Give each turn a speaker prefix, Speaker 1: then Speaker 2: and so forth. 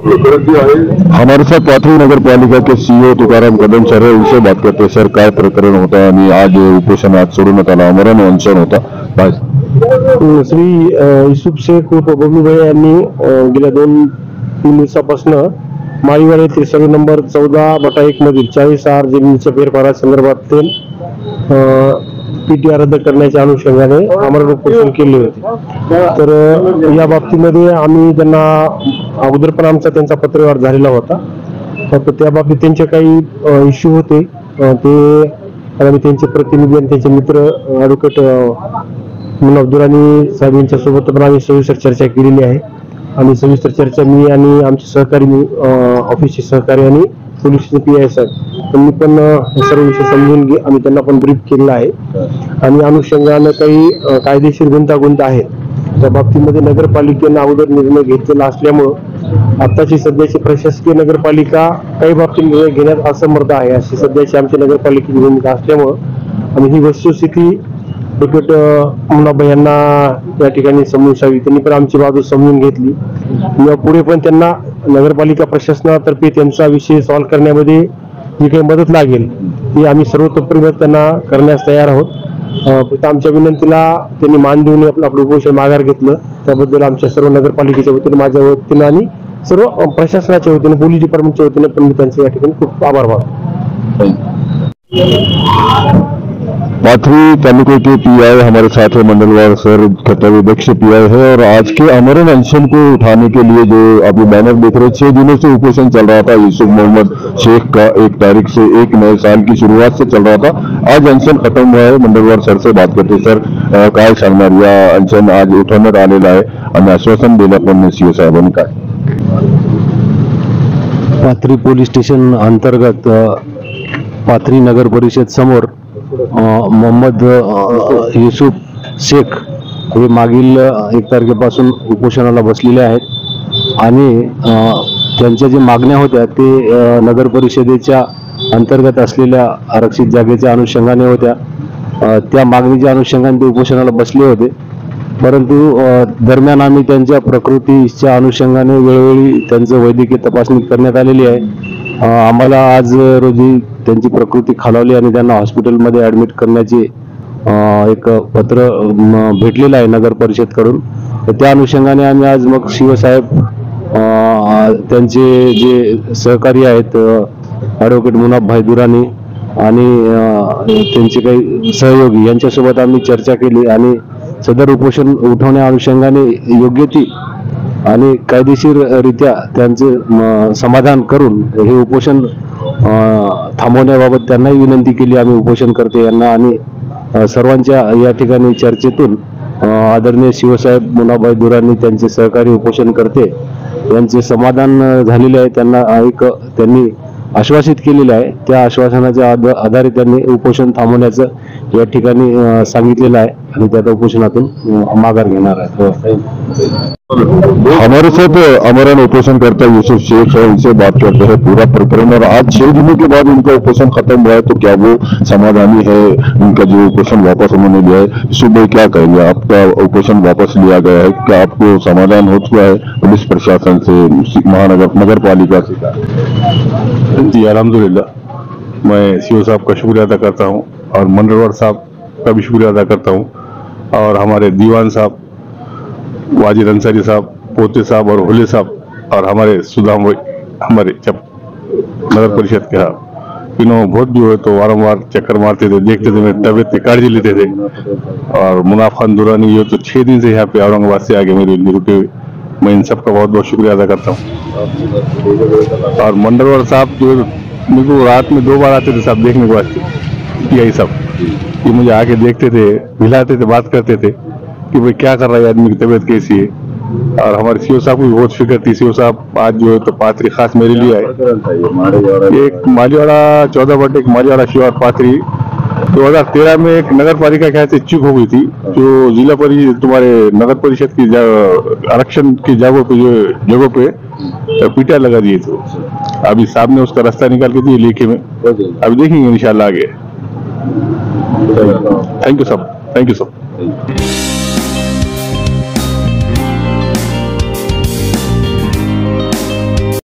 Speaker 1: हमारे साथ पाथरी नगर पालिका के सीईओ तुकाराम कदम सर है, उनसे बात करते हैं। सर, काय प्रकरण होता आणि आज उपोषण आज सोडण्यात आलं, आमरण अनशन होता काय?
Speaker 2: श्री युसुफ शेख उर्फ बबलूभाई यांनी गेल्या 2-3 दिवसापासून माळीवाडा येथील सर्वे नंबर 14/1 मधील 40R जमिनीच्या फेरफारासंदर्भात ते PTR रद्द करण्याच्या अनुषंगाने आमरण उपोषण केले होते। तर या बाबतीमध्ये आम्ही त्यांना अगोदर पण आमचा त्यांचा पत्रव्यवहार झालेला होता, फक्त त्या बाबतीत त्यांचे काही इश्यू होते ते आम्ही त्यांचे प्रतिनिधी आणि त्यांचे मित्र ॲडव्होकेट मुनाफ दुरानी साहेब यांच्या सोबत पण आम्ही सविस्तर चर्चा केलेली आहे आणि सविस्तर चर्चा मी आणि आमचे सहकारी ऑफिसचे सहकारी आणि पोलीसचे PI साहेब त्यांनी पण सर्व विषय समजून घे आम्ही त्यांना पण ब्रीफ केलेला आहे आणि अनुषंगाने काही कायदेशीर गुंतागुंत आहेत त्या बाबतीमध्ये नगरपालिकेने अगोदर निर्णय घेतलेला असल्यामुळे आताची सध्याची प्रशासकीय नगरपालिका काही बाबतीत निर्णय घेण्यात असमर्थ आहे अशी सध्याची आमची नगरपालिकेची भूमिका असल्यामुळे आम्ही ही वस्तुस्थिती ॲडव्होकेट मुनाभाई यांना या ठिकाणी समजून त्यांनी पण आमची बाजू समजून घेतली किंवा पुढे पण त्यांना नगरपालिका प्रशासनातर्फे त्यांचा विषय सॉल्व्ह करण्यामध्ये जी काही मदत लागेल ती आम्ही सर्वतोपरी मदत त्यांना करण्यास तयार आहोत। फक्त आमच्या विनंतीला त्यांनी मान देऊन आपलं उपोषण माघार घेतलं त्याबद्दल आमच्या सर्व नगरपालिकेच्या वतीने माझ्या वतीने आणि सर्व प्रशासनाच्या वतीने पोलीस डिपार्टमेंटच्या वतीने पण मी त्यांचे या ठिकाणी खूप आभार मानतो।
Speaker 1: पाथरी तालुके के PI हमारे साथ है, मंडलवार सर कर्तव्यदक्ष PI है और आज के आमरण अनशन को उठाने के लिए जो अभी बैनर देख रहे 6 दिनों से उपोषण चल रहा था यूसुफ मोहम्मद शेख का 1 तारीख से 1 नए साल की शुरुआत से चल रहा था। आज अनशन खत्म हुआ है। मंडलवार सर से बात करते सर, काय सांगणार या अनशन आज उठवण्यात आलेला आहे आणि आश्वासन दिलं पण सीओ साहेबांनी काय?
Speaker 3: पाथरी पोलीस स्टेशन अंतर्गत पाथरी नगर परिषद समोर मोहम्मद युसुफ शेख हे मागील 1 तारखेपासून उपोषणाला बसलेले आहेत आणि त्यांच्या जे मागण्या होत्या ते नगर परिषदेच्या अंतर्गत असलेल्या आरक्षित जागेच्या अनुषंगाने होत्या। त्या मागणीच्या अनुषंगाने ते उपोषणाला बसले होते, परंतु दरम्यान आम्ही त्यांच्या प्रकृतीच्या अनुषंगाने वेळोवेळी त्यांचं वैद्यकीय तपासणी करण्यात आलेली आहे। आम्हाला आज रोजी त्यांची प्रकृती खालावली आणि त्यांना हॉस्पिटलमध्ये ॲडमिट करण्याचे एक पत्र भेटलेलं आहे नगर परिषदकडून। तर त्या अनुषंगाने आम्ही आज मग सीओ साहेब त्यांचे जे सहकारी आहेत ॲडव्होकेट मुनाफ दुरानी आणि त्यांचे काही सहयोगी यांच्यासोबत आम्ही चर्चा केली आणि सदर उपोषण उठवण्या अनुषंगाने योग्य ती आणि कायदेशीररित्या त्यांचे समाधान करून हे उपोषण थांबवण्याबाबत त्यांनाही विनंती केली आम्ही उपोषणकर्ते यांना आणि सर्वांच्या या ठिकाणी चर्चेतून आदरणीय शिवसाहेब मुनाभाई दुरानी त्यांचे सहकारी उपोषणकर्ते यांचे समाधान झालेले आहे। त्यांनी आश्वासित केलेले आहे, त्या आश्वासनाच्या आधारे त्यांनी उपोषण थांबवण्याचं या ठिकाणी सांगितलेलं आहे आणि त्या उपोषणातून माघार घेणार आहेत।
Speaker 1: हमारे साथ आमरण उपोषण करता यूसुफ शेख है, उनसे बात करते हैं पूरा प्रकरण और आज 6 दिनों के बाद उनका उपोषण खत्म हुआ है, तो क्या वो समाधानी है? उनका जो उपोषण वापस उन्होंने लिया है, यूसुफ भाई क्या कहेंगे? आपका उपोषण वापस लिया गया है, क्या आपको समाधान हो चुका है पुलिस प्रशासन से, नगर पालिका से?
Speaker 4: जी अल्हम्दुलिल्लाह, मैं सीओ साहब का शुक्रिया अदा करता हूँ और मंडलवार साहब का भी शुक्रिया अदा करता हूँ और हमारे दीवान साहब वाजिद अंसारी साहब, पोते साहब और होले साहब और हमारे सुदाम हमारे जब नगर परिषद के इन्होंने बहुत भी हुए तो वारंवार चक्कर मारते थे, देखते थे, मेरी तबीयत की काळजी लेते थे। और मुनाफ खान दुरानी ये तो 6 दिन से यहाँ पे औरंगाबाद से आगे मेरे लिए रुके हुए, मैं इन सबका बहुत बहुत शुक्रिया अदा करता हूँ। और मंडलवार साहब जो मेरे को रात में 2 बार आते थे साहब देखने के वास्ते, यही सब ये मुझे आके देखते थे, हिलाते थे, बात करते थे कि भाई क्या कर रहा है आदमी की तबीयत कैसी है। और हमारे सीओ साहब को भी बहुत फिक्र थी। सीओ साहब आज जो है तो पाथरी खास मेरे लिए आए। एक मालीवाड़ा 14/1 मालीवाड़ा शिवार पाथरी 2013 में एक नगर पालिका के से चूक हो गई थी, जो जिला परिषद तुम्हारे नगर परिषद की आरक्षण की जगहों पे PTR लगा दिए थे। अभी साहब ने उसका रास्ता निकाल के दिए लेखे में, अभी देखेंगे इंशाल्लाह आगे। Thank you sub, thank you sub.